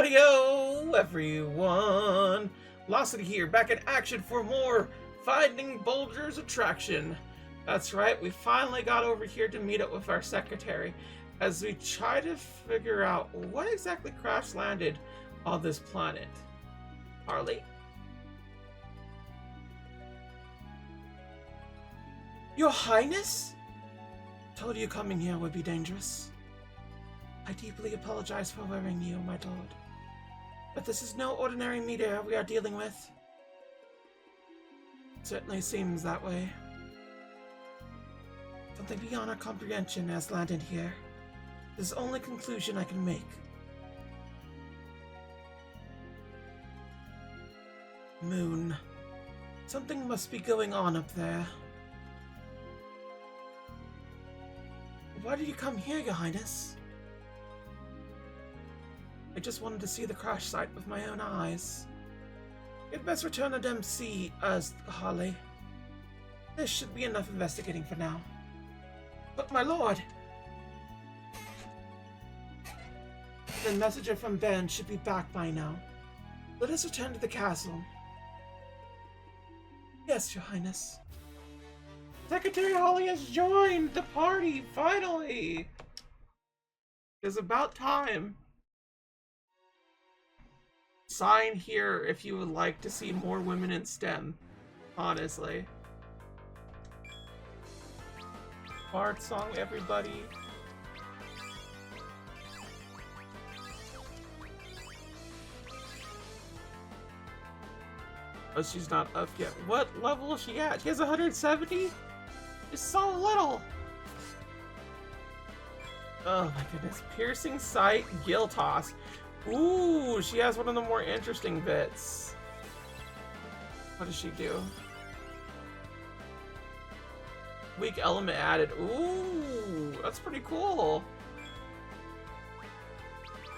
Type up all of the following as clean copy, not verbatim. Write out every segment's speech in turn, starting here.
Howdy-o, everyone! Velocity here, back in action for more Finding Bulger's Attraction. That's right, we finally got over here to meet up with our secretary as we try to figure out what exactly crash landed on this planet. Harley? Your Highness? Told you coming here would be dangerous. I deeply apologize for worrying you, my lord. But this is no ordinary meteor we are dealing with. It certainly seems that way. Something beyond our comprehension has landed here. This is the only conclusion I can make. Moon. Something must be going on up there. Why did you come here, Your Highness? I just wanted to see the crash site with my own eyes. You'd best return to MC, Harley. This should be enough investigating for now. But my lord! The messenger from Ben should be back by now. Let us return to the castle. Yes, Your Highness. Secretary Holly has joined the party, finally! It's about time. Sign here if you would like to see more women in STEM, honestly. Bard song, everybody. Oh, she's not up yet. What level is she at? She has 170? It's so little! Oh my goodness. Piercing Sight, Gill Toss. Ooh, she has one of the more interesting bits. What does she do? Weak element added. Ooh, that's pretty cool.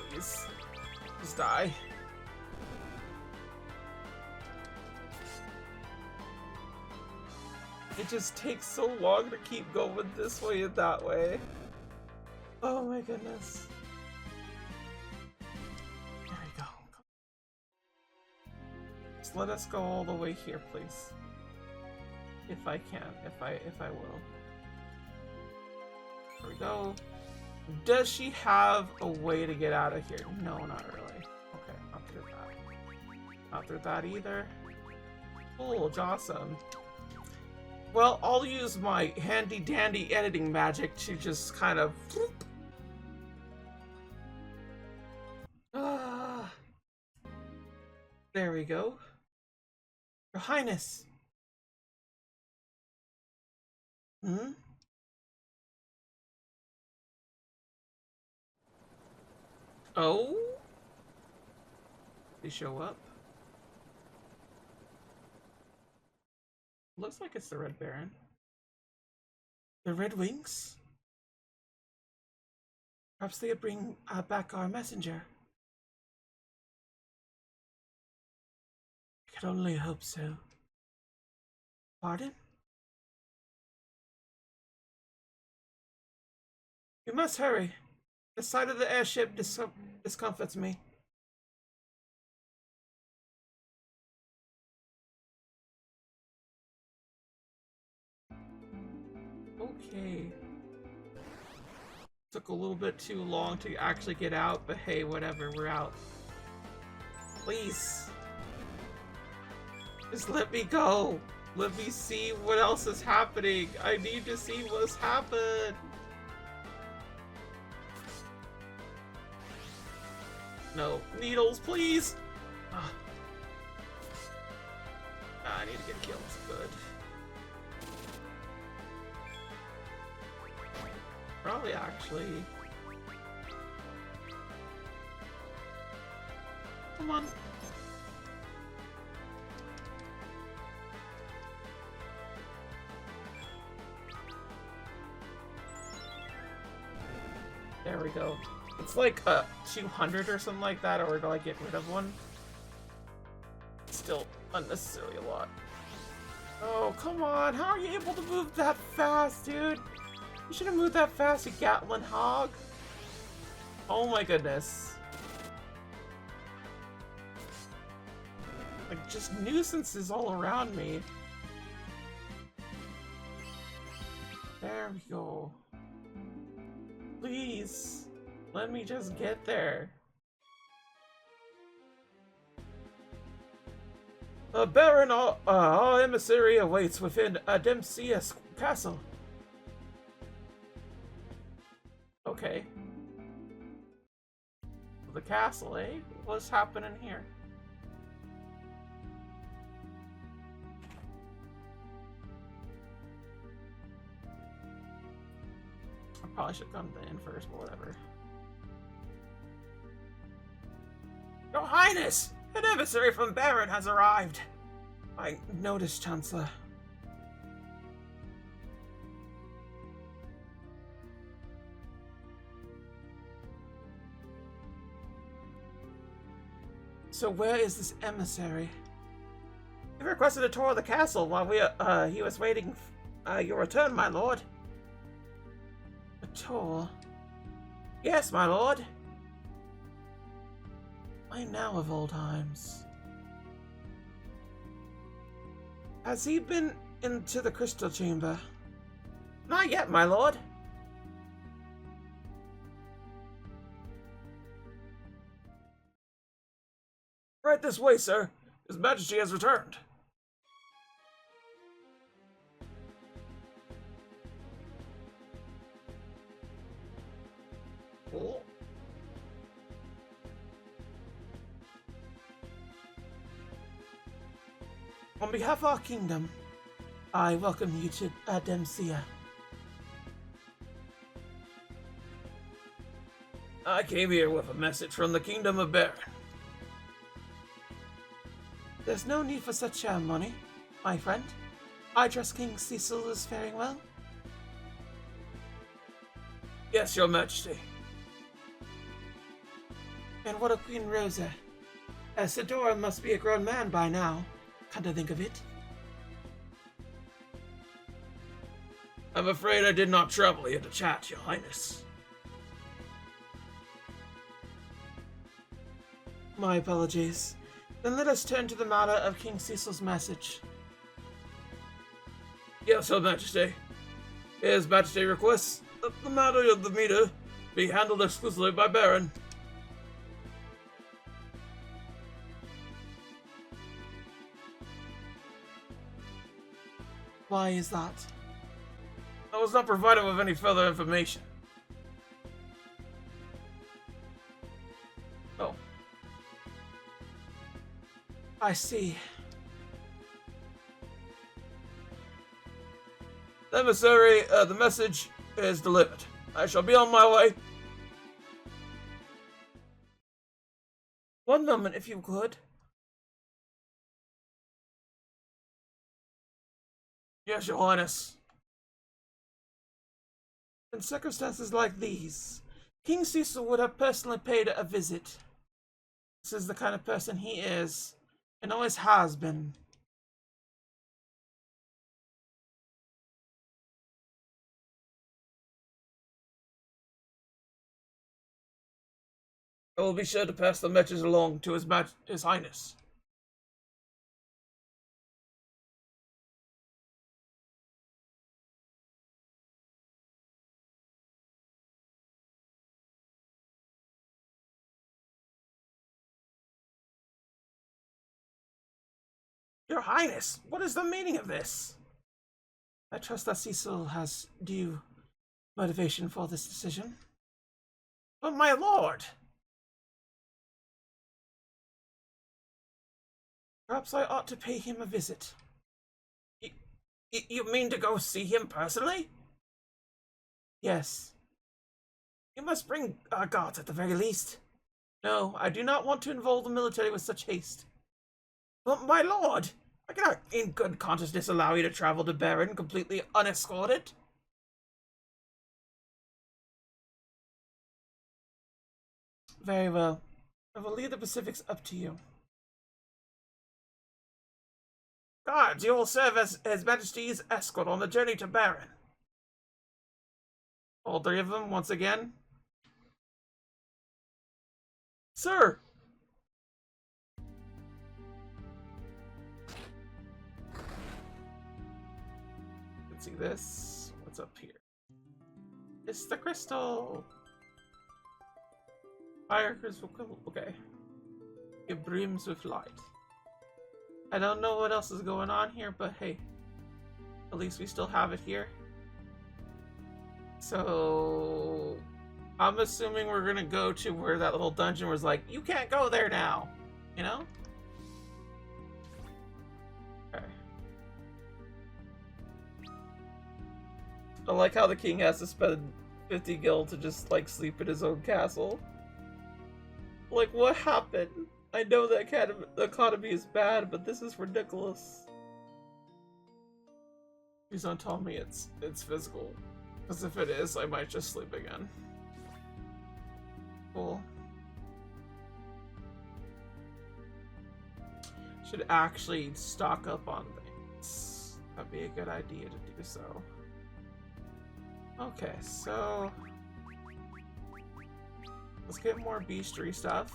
Please. Just die. It just takes so long to keep going this way and that way. Oh my goodness. There we go. Just let us go all the way here, please. If I can, if I will. There we go. Does she have a way to get out of here? No, not really. Okay, not through that. Not through that either. Cool, awesome. Well, I'll use my handy-dandy editing magic to just kind of... There we go. Your Highness! Hmm? Oh? They show up? Looks like it's the Red Baron. The Red Wings? Perhaps they bring back our messenger. I could only hope so. Pardon? You must hurry. The sight of the airship discomforts me. Okay. Took a little bit too long to actually get out, but hey, whatever, we're out. Please. Just let me go. Let me see what else is happening. I need to see what's happened. No. Needles, please! Ah. I need to get killed. Good. Probably actually. Come on. There we go. It's like 200 or something like that, or do I get rid of one? Still unnecessarily a lot. Oh, come on. How are you able to move that fast, dude? You should have moved that fast, you Gatlin hog. Oh my goodness. Like, just nuisances all around me. There we go. Please, let me just get there. Baron, our emissary awaits within Dempsey's castle. Okay. The castle, eh? What's happening here? I probably should come in first, but whatever. Your Highness! An emissary from Baron has arrived! I noticed, Chancellor. So where is this emissary? He requested a tour of the castle while he was waiting your return, my lord. A tour? Yes, my lord. I now of all times. Has he been into the crystal chamber? Not yet, my lord. Right this way, sir. His Majesty has returned. Oh. On behalf of our kingdom, I welcome you to Dempsey. I came here with a message from the Kingdom of Baron. There's no need for such ceremony, my friend. I trust King Cecil is faring well. Yes, your Majesty. And what of Queen Rosa? Sidora must be a grown man by now. Come to think of it. I'm afraid I did not travel here to chat, Your Highness. My apologies. Then let us turn to the matter of King Cecil's message. Yes, Your Majesty. His Majesty requests that the matter of the meter be handled exclusively by Baron. Why is that? I was not provided with any further information. Oh. I see. Emissary, the message is delivered. I shall be on my way. One moment, if you could. Yes, Your Highness. In circumstances like these, King Cecil would have personally paid a visit. This is the kind of person he is, and always has been. I will be sure to pass the message along to His Highness. Your Highness, what is the meaning of this? I trust that Cecil has due motivation for this decision. But my lord! Perhaps I ought to pay him a visit. You mean to go see him personally? Yes. You must bring guards at the very least. No, I do not want to involve the military with such haste. But my lord, I cannot in good consciousness allow you to travel to Baron completely unescorted. Very well. I will leave the Pacifics up to you. Guards, you will serve as His Majesty's escort on the journey to Baron. All three of them, once again. Sir! see this. What's up here? It's the crystal! Fire crystal, okay. It brims with light. I don't know what else is going on here, but hey. At least we still have it here. So... I'm assuming we're gonna go to where that little dungeon was like, you can't go there now! You know? Okay. I like how the king has to spend 50 gil to just, like, sleep in his own castle. Like, what happened? I know that the economy is bad, but this is ridiculous. Please don't tell me it's physical. Because if it is, I might just sleep again. Cool. Should actually stock up on things. That'd be a good idea to do so. Okay, so... let's get more beastry stuff.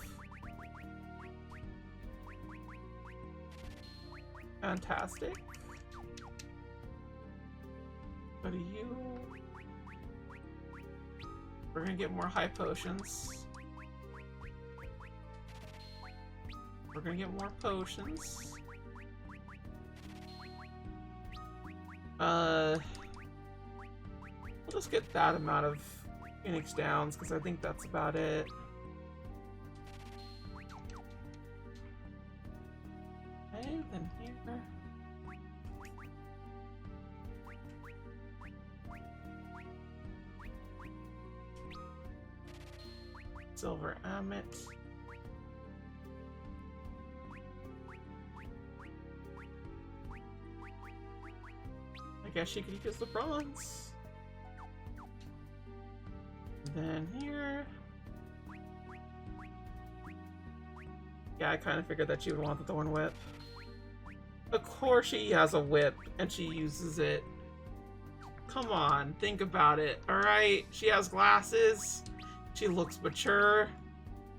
Fantastic. What are you? We're gonna get more high potions. We're gonna get more potions. We'll just get that amount of Phoenix Downs, because I think that's about it. Okay, then here. Silver Amet. I guess she could use the bronze. Then here. Yeah, I kind of figured that she would want the Thorn Whip. Of course she has a whip, and she uses it. Come on, think about it, alright? She has glasses. She looks mature.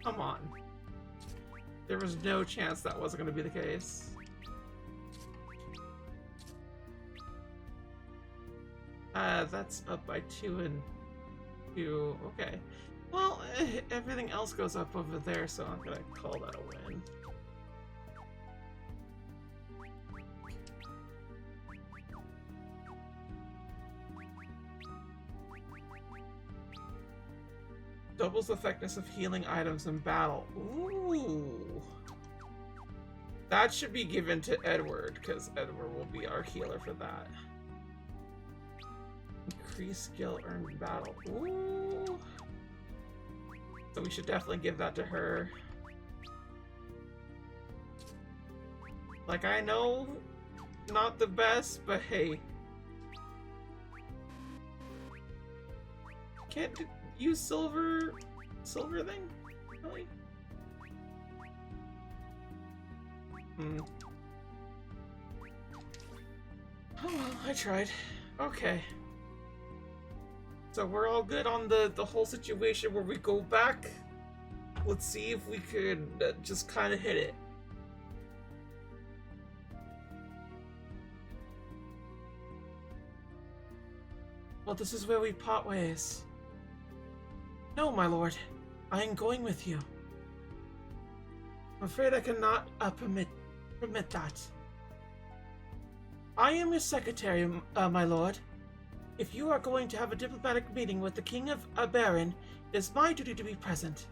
Come on. There was no chance that wasn't going to be the case. That's up by 2 and 2. Okay. Well, everything else goes up over there, so I'm gonna call that a win. Doubles the effectiveness of healing items in battle. Ooh. That should be given to Edward, because Edward will be our healer for that. Increase skill earned in battle. Ooh. So we should definitely give that to her. Like, I know, not the best, but hey. Can't use silver thing? Really? Hmm. Oh well, I tried. Okay. So we're all good on the whole situation where we go back. Let's see if we could just kind of hit it. Well, this is where we part ways. No, my lord. I am going with you. I'm afraid I cannot permit that. I am your secretary, my lord. If you are going to have a diplomatic meeting with the King of Baron, it is my duty to be present.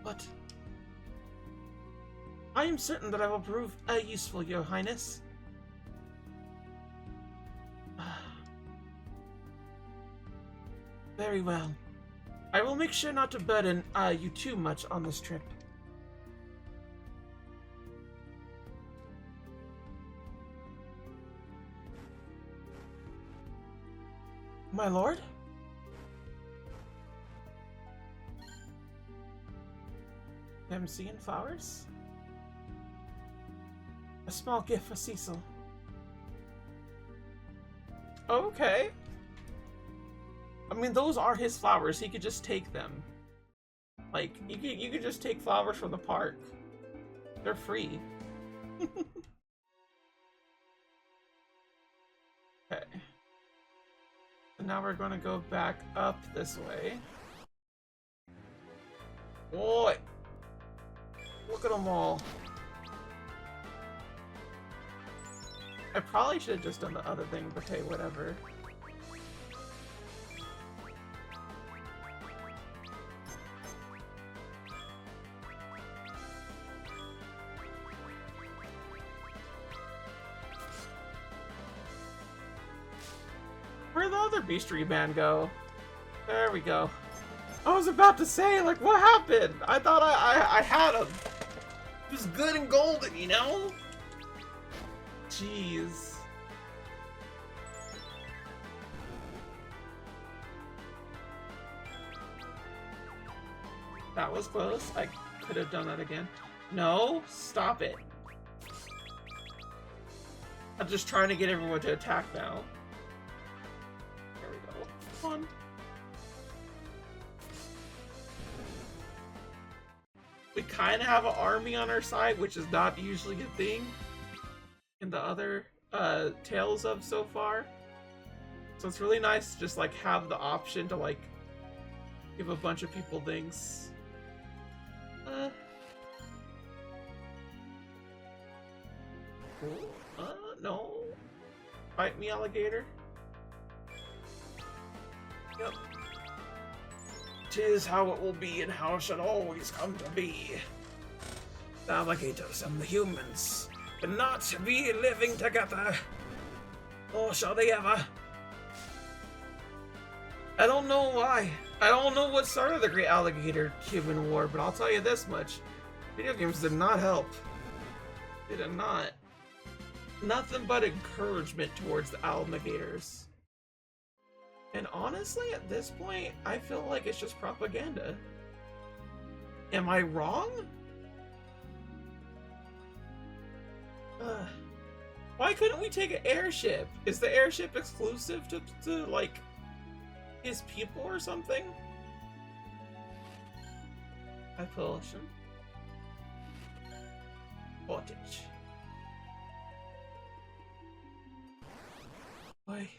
But I am certain that I will prove useful, Your Highness. Very well. I will make sure not to burden you too much on this trip. My lord? MC and flowers? A small gift for Cecil. Okay. I mean, those are his flowers. He could just take them. Like, you could just take flowers from the park. They're free. And now we're gonna go back up this way. Boy! Look at them all. I probably should have just done the other thing, but hey, whatever. Where'd the other Beastry band go? There we go. I was about to say, like, what happened? I thought I had him. He was good and golden, you know? Jeez. That was close. I could have done that again. No, stop it. I'm just trying to get everyone to attack now. There we go. Come on. We kind of have an army on our side, which is not usually a thing in the other tales of so far. So it's really nice to just like have the option to like give a bunch of people things. No. Fight me, alligator. Yep. 'Tis how it will be and how it should always come to be. The alligators and the humans cannot be living together. Or shall they ever? I don't know why. I don't know what started the Great Alligator-Human War, but I'll tell you this much. Video games did not help. They did not. Nothing but encouragement towards the alligators. And honestly, at this point, I feel like it's just propaganda. Am I wrong? Why couldn't we take an airship? Is the airship exclusive to like, his people or something? Appellation. Voltage. Why?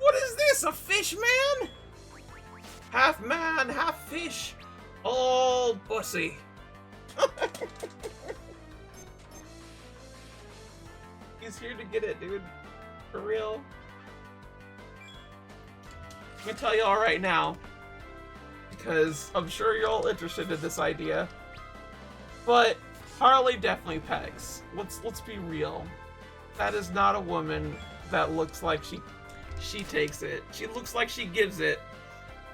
What is this? A fish man? Half man, half fish. All pussy. He's here to get it, dude. For real. I'm gonna tell y'all right now, because I'm sure you're all interested in this idea. But Harley definitely pegs. Let's be real. That is not a woman that looks like she takes it. She looks like she gives it,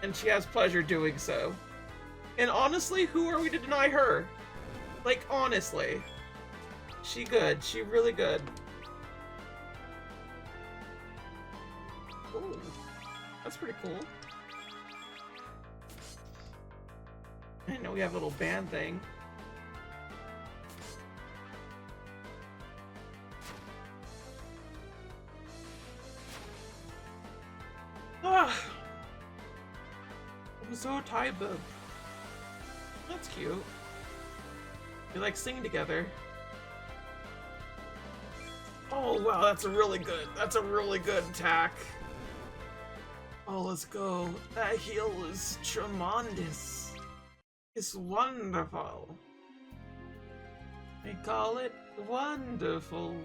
and she has pleasure doing so. And honestly, who are we to deny her? Like, honestly. She good. She really good. Ooh, that's pretty cool. I know we have a little band thing. Ah! I'm so tired. That's cute. We like sing together. Oh wow, that's a really good attack. Oh, let's go. That heal is tremendous. It's wonderful. We call it wonderful.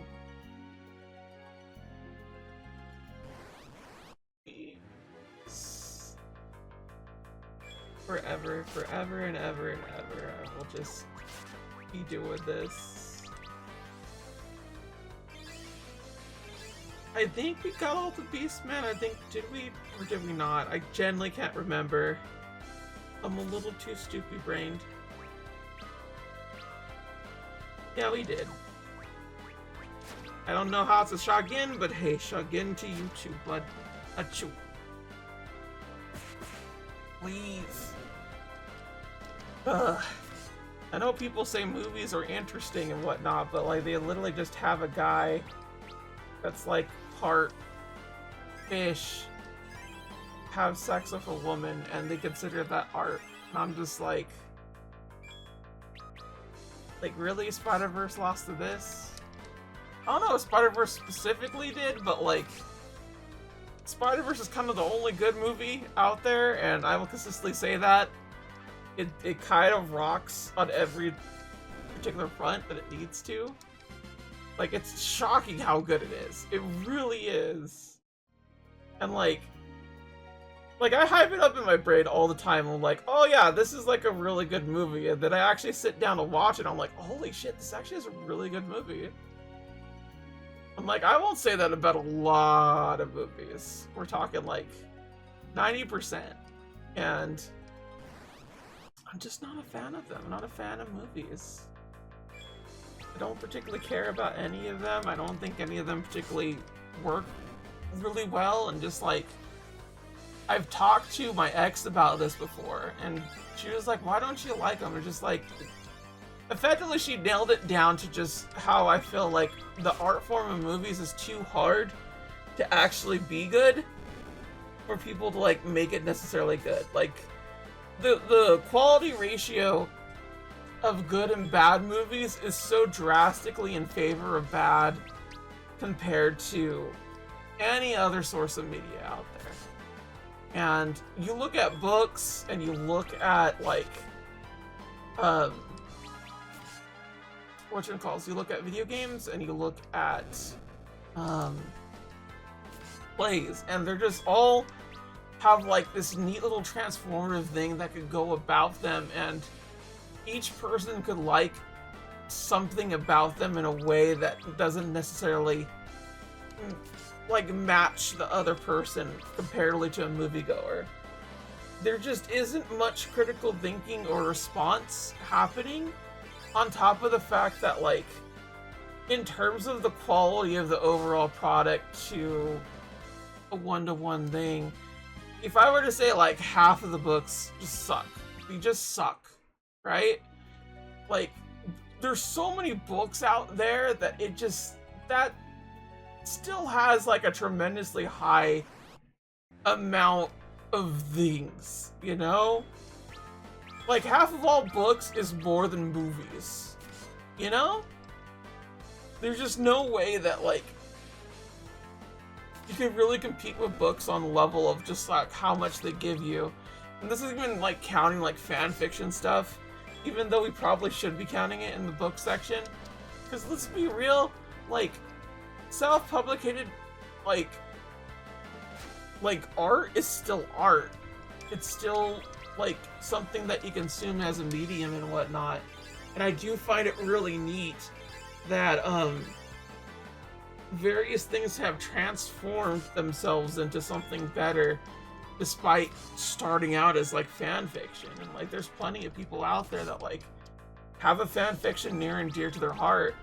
Forever, forever and ever and ever, I will just be doing this. I think we got all the Beastmen. I think, did we or did we not? I genuinely can't remember. I'm a little too stupid-brained. Yeah, we did. I don't know how it's a shotgun, but hey, shotgun to you too, bud. Achoo. Please. Ugh. I know people say movies are interesting and whatnot, but like they literally just have a guy that's like part fish have sex with a woman and they consider that art. And I'm just like really? Spider-Verse lost to this? I don't know if Spider-Verse specifically did, but like Spider-Verse is kind of the only good movie out there, and I will consistently say that. It kind of rocks on every particular front that it needs to. Like, it's shocking how good it is. It really is. And like I hype it up in my brain all the time. I'm like, oh yeah, this is like a really good movie. And then I actually sit down to watch it. I'm like, holy shit, this actually is a really good movie. I'm like, I won't say that about a lot of movies. We're talking like 90%. And I'm just not a fan of them. I'm not a fan of movies. I don't particularly care about any of them. I don't think any of them particularly work really well. And just like, I've talked to my ex about this before, and she was like, why don't you like them? And just like, effectively she nailed it down to just how I feel like the art form of movies is too hard to actually be good for people to like make it necessarily good. Like, the quality ratio of good and bad movies is so drastically in favor of bad compared to any other source of media out there. And you look at books and you look at like whatchamacalls, you look at video games and you look at plays, and they're just all have like this neat little transformative thing that could go about them, and each person could like something about them in a way that doesn't necessarily like match the other person comparatively to a moviegoer. There just isn't much critical thinking or response happening, on top of the fact that like, in terms of the quality of the overall product to a one-to-one thing, if I were to say like half of the books just suck, they just suck, right? Like, there's so many books out there that it just, that still has like a tremendously high amount of things, you know? Like, half of all books is more than movies, you know? There's just no way that like you can really compete with books on the level of just like how much they give you. And this is even like counting like fan fiction stuff, even though we probably should be counting it in the book section. Because let's be real, like, self-publicated like art is still art. It's still like something that you consume as a medium and whatnot. And I do find it really neat that various things have transformed themselves into something better despite starting out as like fan fiction. And like, there's plenty of people out there that like have a fan fiction near and dear to their heart.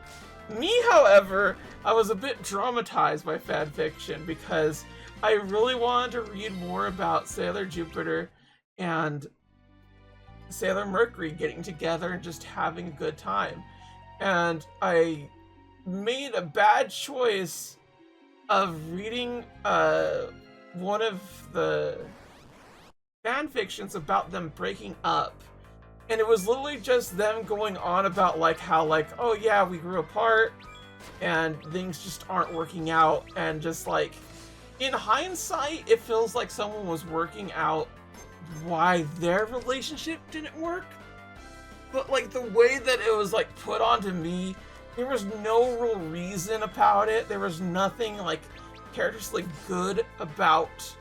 Me, however, I was a bit traumatized by fan fiction because I really wanted to read more about Sailor Jupiter and Sailor Mercury getting together and just having a good time. And I made a bad choice of reading one of the fan fictions about them breaking up. And it was literally just them going on about like how like, oh yeah, we grew apart and things just aren't working out. And just like, in hindsight, it feels like someone was working out why their relationship didn't work. But like, the way that it was like put onto me, there was no real reason about it. There was nothing like characteristically good about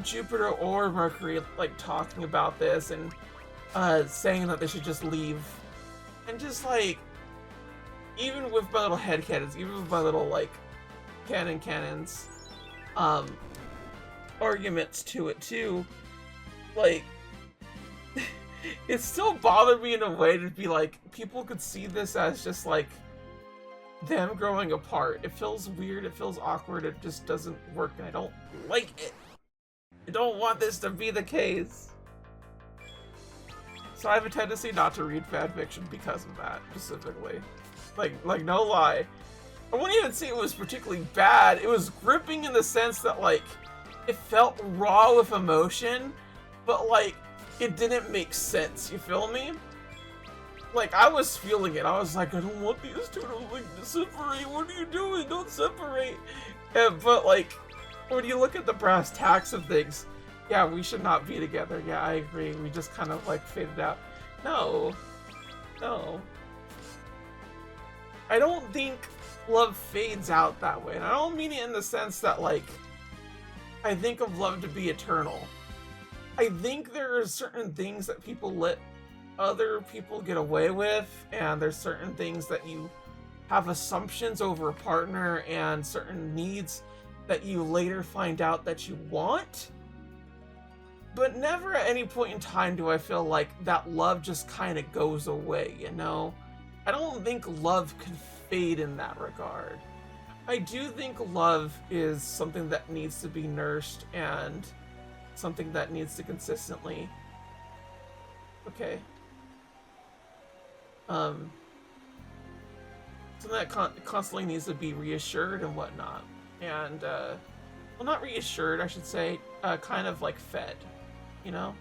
Jupiter or Mercury like talking about this and saying that they should just leave. And just like, even with my little headcanons, even with my little like cannons arguments to it too, like, it still bothered me in a way to be like, people could see this as just like them growing apart. It feels weird, it feels awkward, it just doesn't work, and I don't like it. I don't want this to be the case. So I have a tendency not to read fanfiction because of that, specifically. Like no lie. I wouldn't even say it was particularly bad. It was gripping in the sense that like, it felt raw with emotion, but like, it didn't make sense, you feel me? Like, I was feeling it. I was like, I don't want these two to like separate. What are you doing? Don't separate. But like, when you look at the brass tacks of things, yeah, we should not be together. Yeah, I agree. We just kind of like faded out. No. No. I don't think love fades out that way. And I don't mean it in the sense that, like, I think of love to be eternal. I think there are certain things that people let other people get away with, and there's certain things that you have assumptions over a partner and certain needs that you later find out that you want. But never at any point in time do I feel like that love just kind of goes away, you know? I don't think love can fade in that regard. I do think love is something that needs to be nursed and something that needs to consistently... Okay. Something that constantly needs to be reassured and whatnot. And, well, not reassured, I should say, kind of like fed, you know?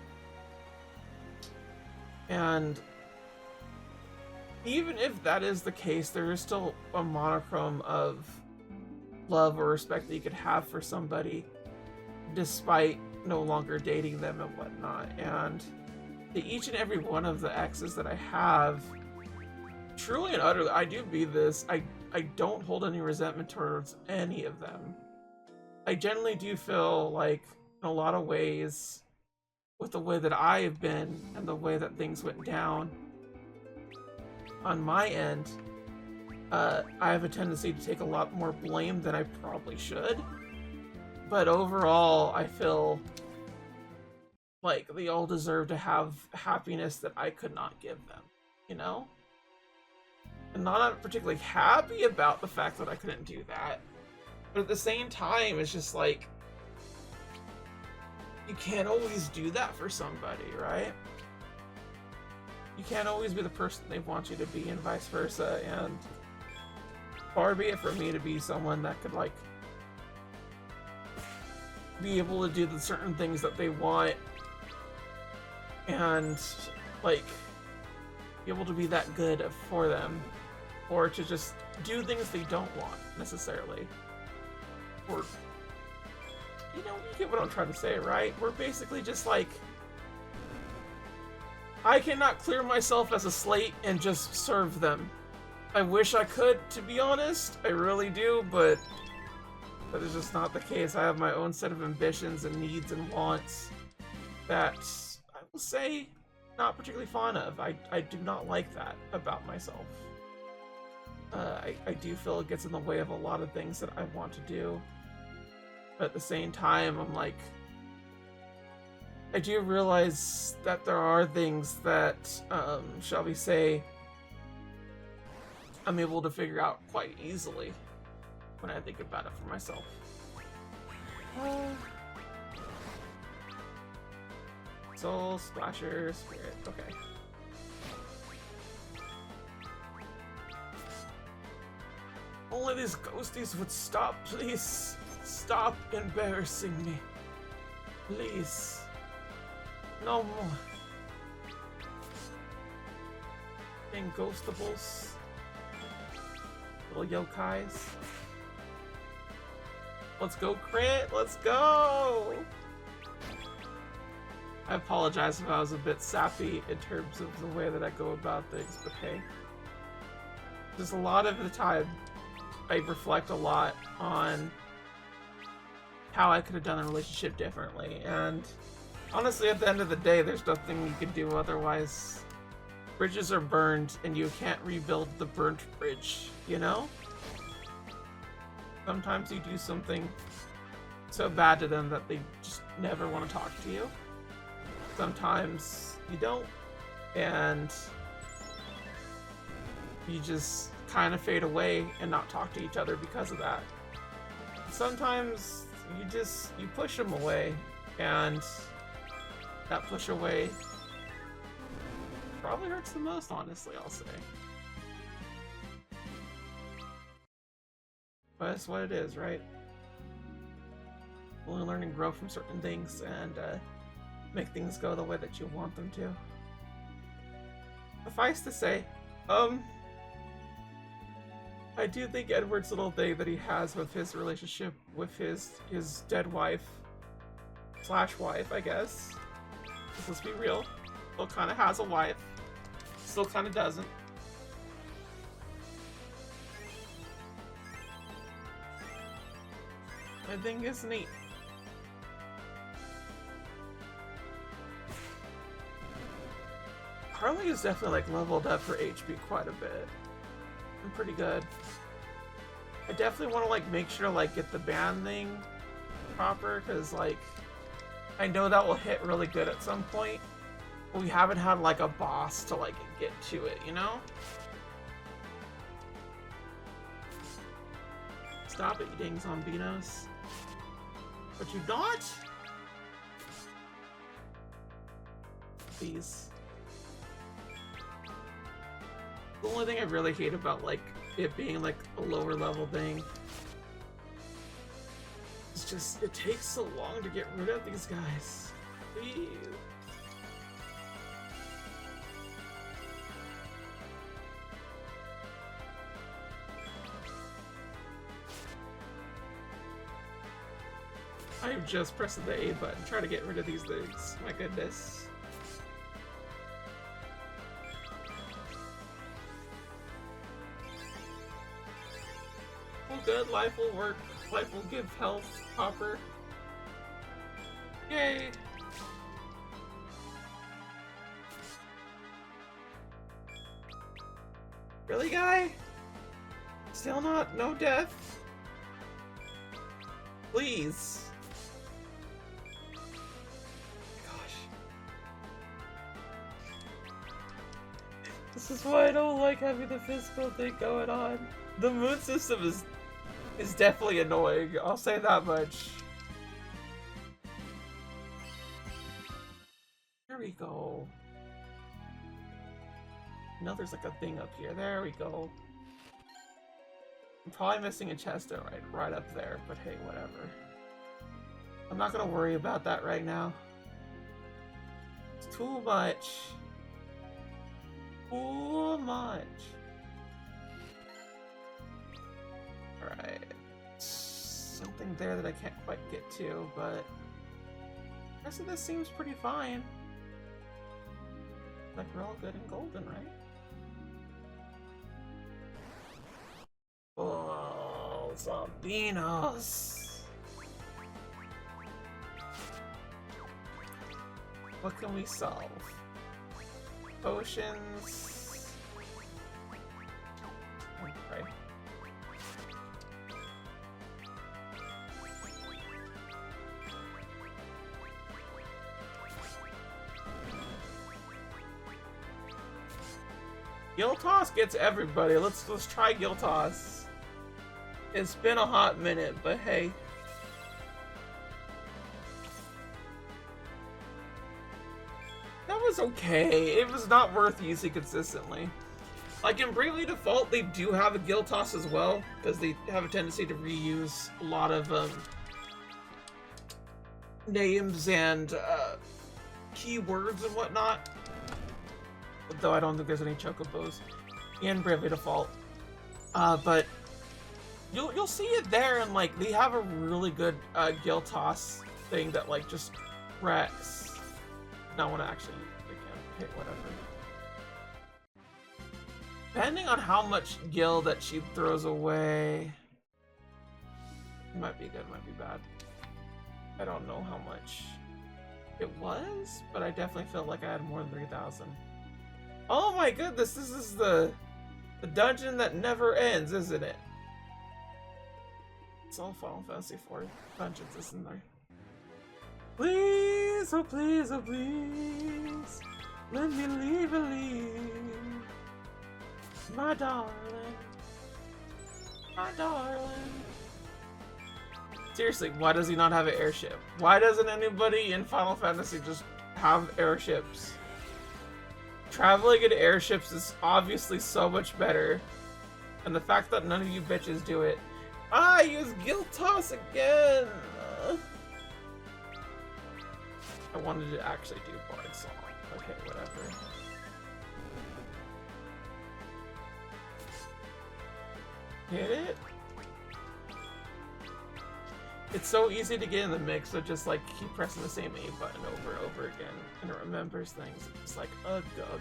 And even if that is the case, there is still a monochrome of love or respect that you could have for somebody despite no longer dating them and whatnot. And to each and every one of the exes that I have, truly and utterly, I do be this, I don't hold any resentment towards any of them. I generally do feel like, in a lot of ways, with the way that I have been and the way that things went down on my end, I have a tendency to take a lot more blame than I probably should. But overall, I feel like they all deserve to have happiness that I could not give them, you know? And not particularly happy about the fact that I couldn't do that. But at the same time, it's just like, you can't always do that for somebody, right? You can't always be the person they want you to be and vice versa. And far be it for me to be someone that could, like, be able to do the certain things that they want and, like, be able to be that good for them, or to just do things they don't want necessarily, or, you know, you get what I'm trying to say, right? We're basically just like, I cannot clear myself as a slate and just serve them. I wish I could, to be honest, I really do, but that is just not the case. I have my own set of ambitions and needs and wants that I will say not particularly fond of. I do not like that about myself. I do feel it gets in the way of a lot of things that I want to do. But at the same time, I'm like, I do realize that there are things that, shall we say, I'm able to figure out quite easily when I think about it for myself. Soul, Splasher, Spirit, okay. Only these ghosties would stop, please. Stop embarrassing me. Please. No more. Dang ghostables. Little yokais. Let's go, crit! Let's go! I apologize if I was a bit sappy in terms of the way that I go about things, but hey. Just a lot of the time, I reflect a lot on how I could have done a relationship differently, and honestly, at the end of the day, there's nothing you can do otherwise. Bridges are burned, and you can't rebuild the burnt bridge, you know? Sometimes you do something so bad to them that they just never want to talk to you. Sometimes you don't, and you just kind of fade away and not talk to each other because of that. Sometimes you push them away, and that push away probably hurts the most, honestly, I'll say. But that's what it is, right? Only learn and grow from certain things and make things go the way that you want them to. Suffice to say, I I do think Edward's little thing that he has with his relationship with his dead wife / wife, I guess. Let's be real. Still kind of has a wife. Still kind of doesn't. I think it's neat. Carly is definitely like leveled up her HP quite a bit. I'm pretty good. I definitely want to like make sure to like get the band thing proper, because like I know that will hit really good at some point. But we haven't had like a boss to like get to it, you know? Stop it, you dang zombinos. But you not? Please. The only thing I really hate about like it being like a lower level thing is just it takes so long to get rid of these guys. Please. I'm just pressing the A button, trying to get rid of these things. My goodness. Well, good. Life will work. Life will give health. Copper. Yay! Really, guy? Still not? No death? Please. This is why I don't like having the physical thing going on. The moon system is definitely annoying, I'll say that much. There we go. No, there's like a thing up here. There we go. I'm probably missing a chest right up there, but hey, whatever. I'm not gonna worry about that right now. It's too much. Too much. Alright. Something there that I can't quite get to, but the rest of this seems pretty fine. Like we're all good and golden, right? Oh, zombinos! What can we solve? Potions. Okay. Gil Toss gets everybody. Let's try Gil Toss. It's been a hot minute, but hey. Was okay. It was not worth using consistently. Like in Bravely Default, they do have a Gil Toss as well, because they have a tendency to reuse a lot of names and keywords and whatnot. Though I don't think there's any chocobos in Bravely Default. But you'll see it there, and like they have a really good Gil Toss thing that like just wrecks. Not want to actually. Whatever. Depending on how much gil that she throws away, it might be good, might be bad. I don't know how much it was, but I definitely felt like I had more than 3,000. Oh my goodness, this is the dungeon that never ends, isn't it? It's all Final Fantasy 4 dungeons, isn't there? Please, oh please, oh please. Let me leave, my darling, my darling. Seriously, why does he not have an airship? Why doesn't anybody in Final Fantasy just have airships? Traveling in airships is obviously so much better, and the fact that none of you bitches do it. I use Gil Toss again. I wanted to actually do Bard Song. Okay, whatever. Hit it. It's so easy to get in the mix, so just like keep pressing the same A button over and over again, and it remembers things. It's like, ugh, ugh.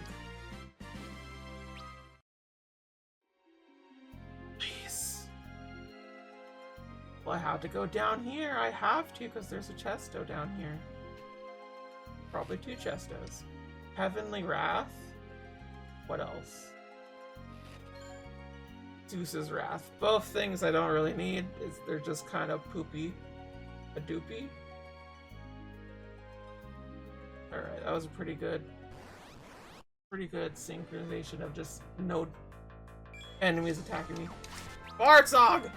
Please. Well, I have to go down here. I have to, because there's a chesto down here. Probably 2 chestos. Heavenly Wrath. What else? Zeus's Wrath. Both things I don't really need. They're just kind of poopy. A doopy. Alright, that was a pretty good synchronization of just no enemies attacking me. Bartzog!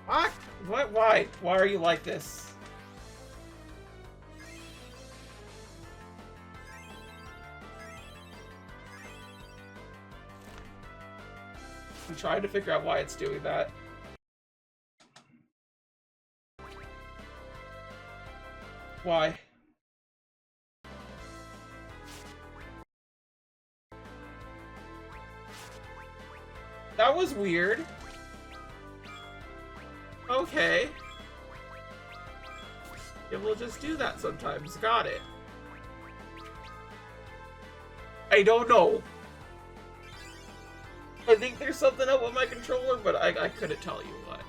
What? What? Why? Why are you like this? I'm trying to figure out why it's doing that. Why? That was weird. Okay. It will just do that sometimes. Got it. I don't know. I think there's something up with my controller, but I couldn't tell you what.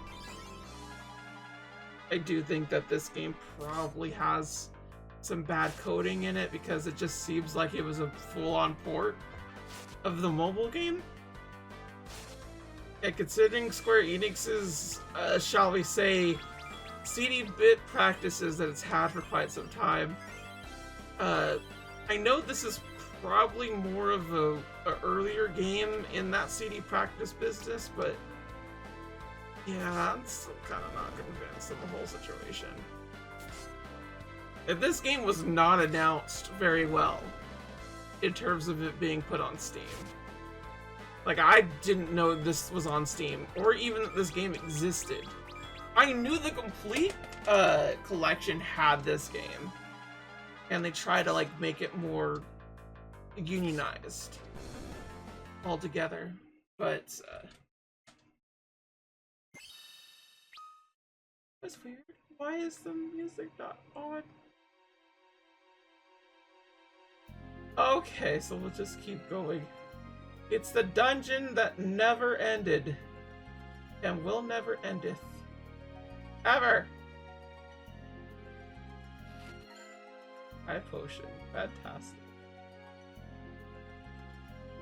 I do think that this game probably has some bad coding in it because it just seems like it was a full-on port of the mobile game. And considering Square Enix's, shall we say, CD bit practices that it's had for quite some time, I know this is probably more of a earlier game in that CD practice business, but yeah, I'm still kind of not convinced of the whole situation. If this game was not announced very well in terms of it being put on Steam, like I didn't know this was on Steam or even that this game existed. I knew the complete collection had this game, and they try to like make it more unionized altogether, but that's weird. Why is the music not on? Okay, so we'll just keep going. It's the dungeon that never ended and will never endeth. Ever! High potion. Fantastic.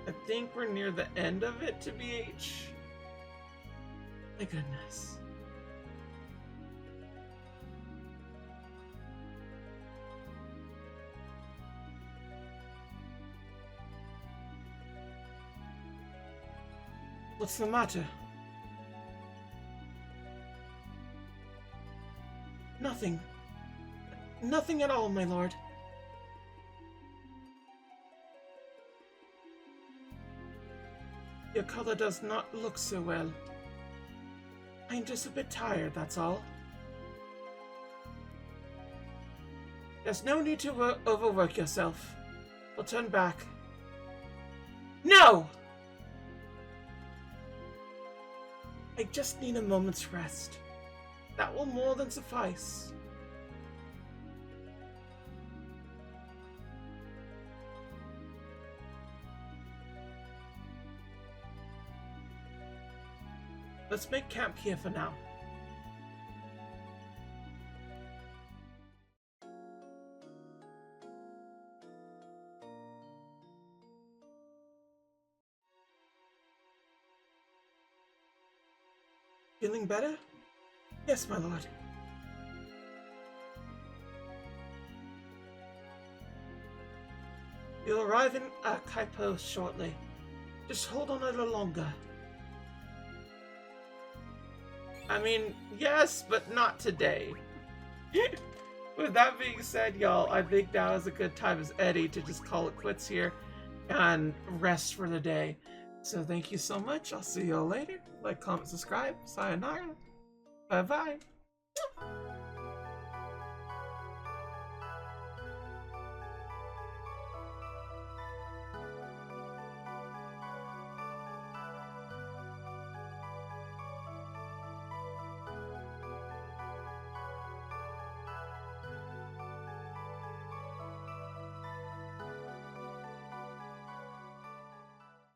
I think we're near the end of it to BH. My goodness. What's the matter? Nothing. Nothing at all, my lord. Your color does not look so well. I'm just a bit tired, that's all. There's no need to overwork yourself. We'll turn back. No! I just need a moment's rest. That will more than suffice. Let's make camp here for now. Feeling better? Yes, my lord. You'll arrive in Kaipo shortly. Just hold on a little longer. I mean, yes, but not today. With that being said, y'all, I think now is a good time as Eddie to just call it quits here and rest for the day. So thank you so much. I'll see y'all later. Like, comment, subscribe. Sayonara. Bye-bye.